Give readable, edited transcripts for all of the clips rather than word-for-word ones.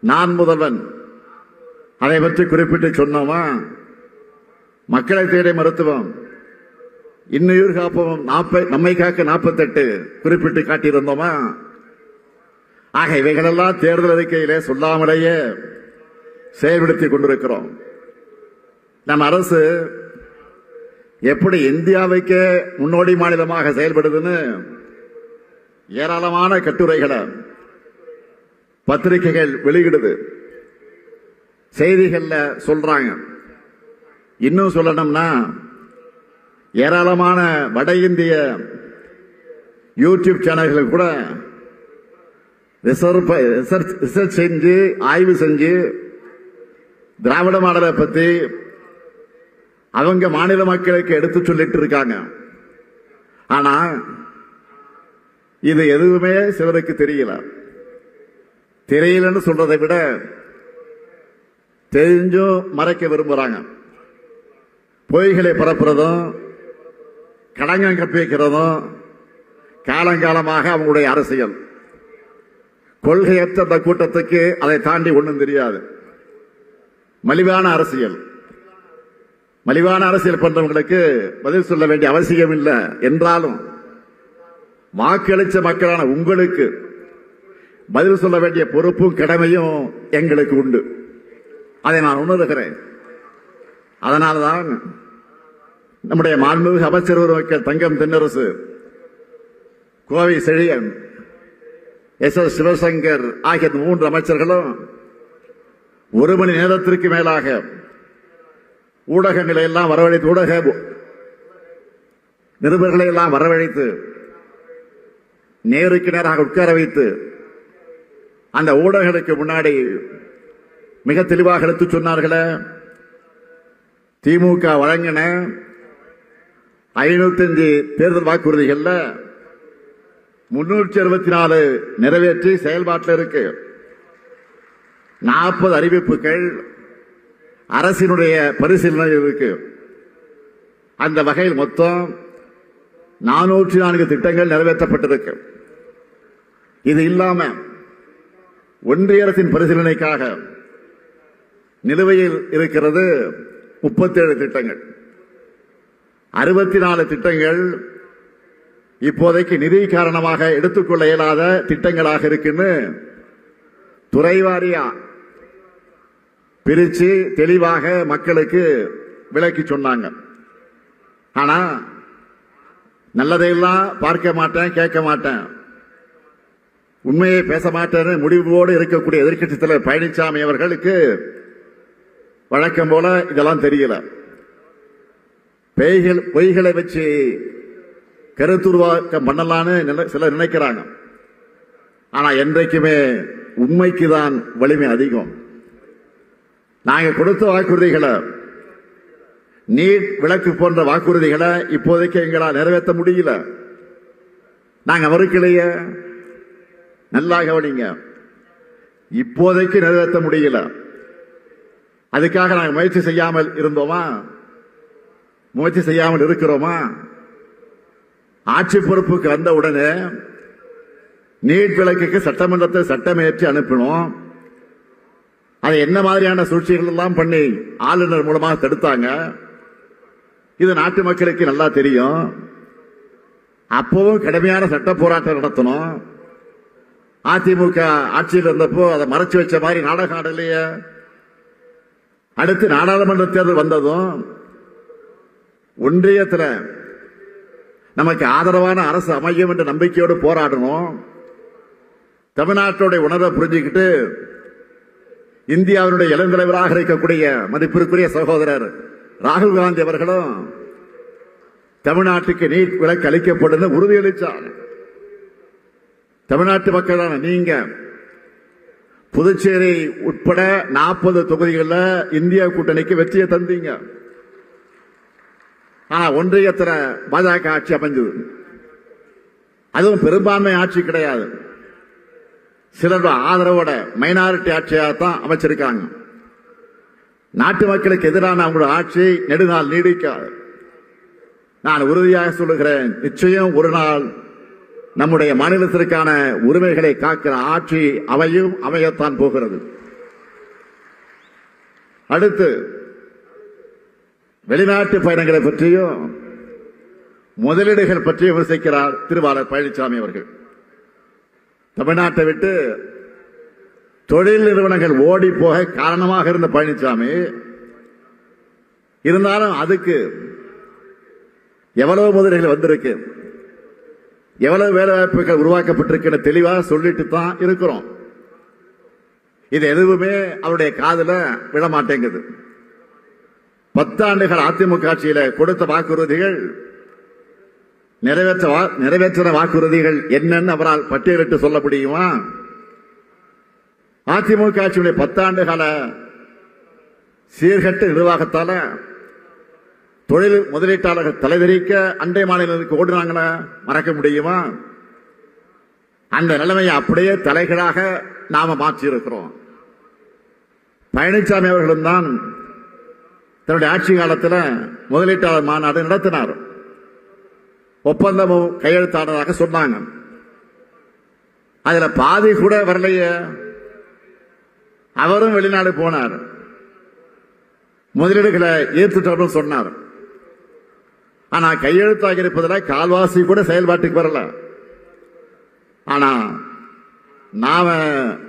நான் முதல்வன் அதை பற்றி குறிப்பிட்டு சொன்னோமா? மக்களை தேடி மருத்துவம், இன்னுயிர் காப்போம், நம்மை காக்க 48 குறிப்பிட்டு காட்டியிருந்தோமா? ஆக இவைகளெல்லாம் தேர்தல் அறிக்கையிலே சொல்லாமலேயே செயல்படுத்திக் கொண்டிருக்கிறோம். நம் அரசு எப்படி இந்தியாவுக்கே முன்னோடி மாநிலமாக செயல்படுதுன்னு ஏராளமான கட்டுரைகளை பத்திரிகைகள் வெளியிடுது, செய்திகள்ல சொல்றாங்க. இன்னும் சொல்லணும்னா ஏராளமான வட இந்திய யூடியூப் சேனல்கள் கூட ரிசர்ச் செஞ்சு ஆய்வு செஞ்சு திராவிட மாடலை பத்தி அவங்க மாநில மக்களுக்கு எடுத்து சொல்லிட்டு இருக்காங்க. ஆனா இது எதுவுமே சிலருக்கு தெரியலன்னு சொல்றதை விட தெரிஞ்சும் மறைக்க விரும்புறாங்க. பொய்களை பரப்புறதும் களங்கம் கற்பிக்கிறதும் காலங்காலமாக அவங்களுடைய அரசியல். கொள்கையற்ற அந்த கூட்டத்துக்கு அதை தாண்டி ஒன்றும் தெரியாது. மலிவான அரசியல் பண்றவங்களுக்கு பதில் சொல்ல வேண்டிய அவசியம் இல்லை என்றாலும் வாக்களிச்ச மக்களான உங்களுக்கு பதில் சொல்ல வேண்டிய பொறுப்பும் கடமையும் எங்களுக்கு உண்டு. அதை நான் உணர்கிறேன். அதனால்தான் நம்முடைய மாண்புமிகு அமைச்சர் ஒருவர் தங்கம் தென்னரசு, கோவை செழியன், எஸ். சிவசங்கர் ஆகிய 3 அமைச்சர்களும் 1 மணி நேரத்திற்கு மேலாக ஊடகங்களை எல்லாம் வரவழைத்து, ஊடக நிருபர்களை எல்லாம் வரவழைத்து நேருக்கு நேராக உட்கார வைத்து அந்த ஊடகங்களுக்கு முன்னாடி மிக தெளிவாக எடுத்து சொன்னார்களே, திமுக வழங்கின 505 தேர்தல் வாக்குறுதிகள் 364 நிறைவேற்றி செயல்பாட்டில் இருக்கு. 40 அறிவிப்புகள் அரசினுடைய பரிசீலனை இருக்கு. அந்த வகையில் மொத்தம் 404 திட்டங்கள் நிறைவேற்றப்பட்டிருக்கு. இது இல்லாம ஒன்றிய அரசின் பரிசீலனைக்காக நிலுவையில் இருக்கிறது 37 திட்டங்கள். 64 திட்டங்கள் இப்போதைக்கு நிதி காரணமாக எடுத்துக்கொள்ள இயலாத திட்டங்களாக இருக்குன்னு துறைவாரியா பிரிச்சு தெளிவாக மக்களுக்கு விளக்கி சொன்னாங்க. ஆனா நல்லதையெல்லாம் பார்க்க மாட்டேன், கேட்க மாட்டேன், உண்மையை பேச மாட்டேன்னு முடிவோடு இருக்கக்கூடிய எதிர்க்கட்சித் தலைவர் பழனிசாமி அவர்களுக்கு வழக்கம் போல இதெல்லாம் தெரியல. பொய்களை வச்சு கருத்துருவாக்கம் பண்ணலான்னு சிலர் நினைக்கிறாங்க. ஆனா என்றைக்குமே உண்மைக்குதான் வலிமை அதிகம். நாங்க கொடுத்த வாக்குறுதிகளை, நீட் விலக்கு போன்ற வாக்குறுதிகளை இப்போதைக்கு எங்களால் நிறைவேற்ற முடியல. நாங்க மறுக்கலையே, நல்லா கவனிங்க, இப்போதைக்கு நிறைவேற்ற முடியல. அதுக்காக நாங்கள் முயற்சி செய்யாமல் இருந்தோமா? முயற்சி செய்யாமல் இருக்கிறோமா? ஆட்சி பொறுப்புக்கு வந்த உடனே நீட் விலக்குக்கு சட்டமன்றத்தை சட்டமேற்றி அனுப்பினோம். அதை என்ன மாதிரியான சூழ்ச்சிகள் எல்லாம் பண்ணி ஆளுநர் மூலமாக தடுத்தாங்க, இது நாட்டு மக்களுக்கு நல்லா தெரியும். அப்பவும் கடுமையான சட்ட போராட்டம் நடத்தணும். அதிமுக ஆட்சியில் இருந்தப்போ அதை மறைச்சு வச்ச மாதிரி நாடகம் ஆடலையே. அடுத்து நாடாளுமன்ற தேர்தல் வந்ததும் ஒன்றியத்தில் நமக்கு ஆதரவான அரசு அமையும் என்ற நம்பிக்கையோடு போராடணும். தமிழ்நாட்டுடைய உணர்வை புரிஞ்சுக்கிட்டு இந்தியாவினுடைய இளந்தலைவராக இருக்கக்கூடிய மதிப்பிற்குரிய சகோதரர் ராகுல் காந்தி அவர்களும் தமிழ்நாட்டுக்கு நீட் விலக்கு அளிக்கப்படும் உறுதியளித்தார். தமிழ்நாட்டு மக்களான நீங்க புதுச்சேரி உட்பட 40 தொகுதிகளில் இந்தியா கூட்டணிக்கு வெற்றியை தந்தீங்க. ஆனா ஒன்றியத்தில் பாஜக ஆட்சி அமைஞ்சது. அதுவும் பெரும்பான்மை ஆட்சி கிடையாது, சிலரோட ஆதரவோட மைனாரிட்டி ஆட்சியாகத்தான் அமைச்சிருக்காங்க. நாட்டு மக்களுக்கு எதிரான அவங்களோட ஆட்சி நெடுநாள் நீடிக்காது. நான் உறுதியாக சொல்லுகிறேன், நிச்சயம் ஒரு நாள் நம்முடைய மாநிலத்திற்கான உரிமைகளை காக்கிற ஆட்சி அமையத்தான் போகிறது. அடுத்து வெளிநாட்டு பயணங்களை பற்றியும் முதலீடுகள் பற்றியும் விமர்சிக்கிறார் திருவாளர் பழனிசாமி அவர்கள். தமிழ்நாட்டை விட்டு தொழில் நிறுவனங்கள் ஓடி போக காரணமாக இருந்த பழனிசாமி, இருந்தாலும் அதுக்கு எவ்வளவு முதலீடுகள் வந்திருக்கு, எவ்வளவு வேலைவாய்ப்புகள் உருவாக்கப்பட்டிருக்கு தெளிவாக சொல்லிட்டு தான் இருக்கிறோம். இது எதுவுமே அவருடைய காதுல விழமாட்டேங்குது. 10 ஆண்டுகள் அதிமுக ஆட்சியில கொடுத்த வாக்குறுதிகள், நிறைவேற்ற வாக்குறுதிகள் என்னன்னு அவரால் பட்டியலிட்டு சொல்ல முடியுமா? அதிமுக ஆட்சியுடைய 10 ஆண்டு கால சீர்கட்ட நிர்வாகத்தால தொழில் முதலீட்டாளர்கள் தலைவிரிக்க அண்டை மாநிலங்களுக்கு ஓடுனாங்களா மறக்க முடியுமா? அந்த நிலைமையை அப்படியே தலைகளாக நாம மாற்றி இருக்கிறோம். பழனிசாமி அவர்களும் தான் தன்னுடைய ஆட்சி காலத்தில் முதலீட்டாளர் மாநாடு நடத்தினார். ஒப்பந்தமும் கையெழுத்தானதாக சொன்னாங்க. அதுல பாதி கூட வரலையே. அவரும் வெளிநாடு போனார், முதலீடுகளை ஏற்றுட்டோம் சொன்னார். ஆனா கையெழுத்தாக இருப்பதில் கால்வாசி கூட செயல்பாட்டுக்கு வரல. ஆனா நாம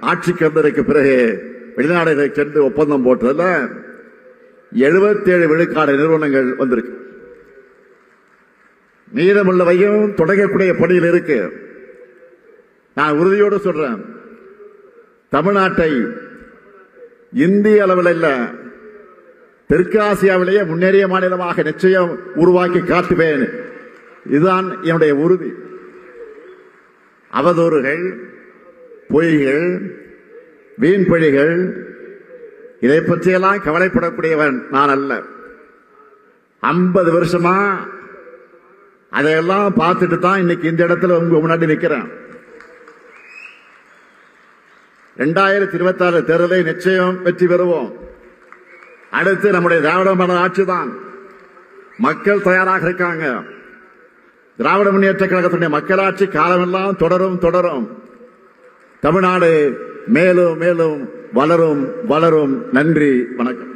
ஆட்சிக்கு வந்ததற்கு பிறகு வெளிநாடுகளுக்கு சென்று ஒப்பந்தம் போட்டதுல 77 விழுக்காடு நிறுவனங்கள் வந்திருக்கு. மீதமுள்ளவையும் தொடங்கக்கூடிய பணியில் இருக்கு. நான் உறுதியோடு சொல்றேன், தமிழ்நாட்டை இந்திய அளவில் இல்ல, தெற்கு ஆசியாவிலேயே முன்னேறிய மாநிலமாக நிச்சயம் உருவாக்கி காட்டுவேன். இதுதான் என்னுடைய உறுதி. அவதூறுகள், பொய்கள், வீண்பழிகள், இதை பற்றியெல்லாம் கவலைப்படக்கூடியவன் நான் அல்ல. 50 வருஷமா அதையெல்லாம் பார்த்துட்டு தான் இன்னைக்கு இந்த இடத்துல உங்க முன்னாடி நிற்கிறேன். 2026 தேர்தலை நிச்சயம் வெற்றி பெறுவோம். அடுத்து நம்முடைய திராவிட மாடல் ஆட்சி தான். மக்கள் தயாராக இருக்காங்க. திராவிட முன்னேற்ற கழகத்துடைய மக்களாட்சி காலமெல்லாம் தொடரும். தமிழ்நாடு மேலும் மேலும் வளரும். நன்றி, வணக்கம்.